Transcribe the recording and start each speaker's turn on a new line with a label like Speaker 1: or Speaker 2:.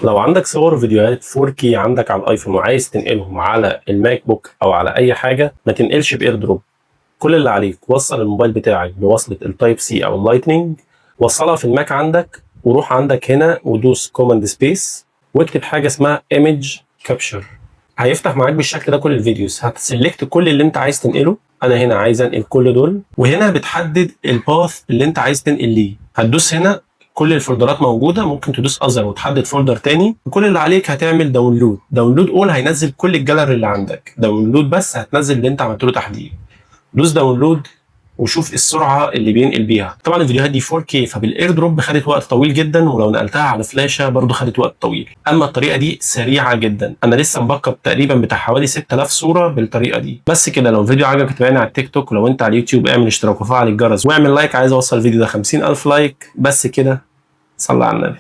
Speaker 1: لو عندك صور وفيديوهات 4K عندك على الايفون وعايز تنقلهم على الماك بوك او على اي حاجه، ما تنقلش باير دروب. كل اللي عليك وصل الموبايل بتاعك بوصله التايب سي او اللايتنينج، وصلها في الماك عندك، وروح عندك هنا ودوس كوماند سبيس واكتب حاجه اسمها ايمج كابشر. هيفتح معاك بالشكل ده كل الفيديوز. هتسلكت كل اللي انت عايز تنقله. انا هنا عايز انقل كل دول، وهنا بتحدد الباث اللي انت عايز تنقل ليه. هتدوس هنا، كل الفولدرات موجوده، ممكن تدوس اذر وتحدد فولدر تاني. وكل اللي عليك هتعمل داونلود اول، هينزل كل الجاليري اللي عندك. داونلود بس هتنزل اللي انت عملت له تحديد. دوس داونلود وشوف السرعه اللي بينقل بيها. طبعا الفيديوهات دي 4K، فبالاير دروب خدت وقت طويل جدا، ولو نقلتها على فلاشه برضو خدت وقت طويل. اما الطريقه دي سريعه جدا. انا لسه مبقب تقريبا بتاع حوالي 6000 صوره بالطريقه دي. بس كده. لو الفيديو عجبك تابعني على التيك توك، ولو انت على اليوتيوب اعمل اشتراك وفعل الجرس واعمل لايك. عايز اوصل الفيديو ده 50000 لايك. بس كده. صلى على النبي.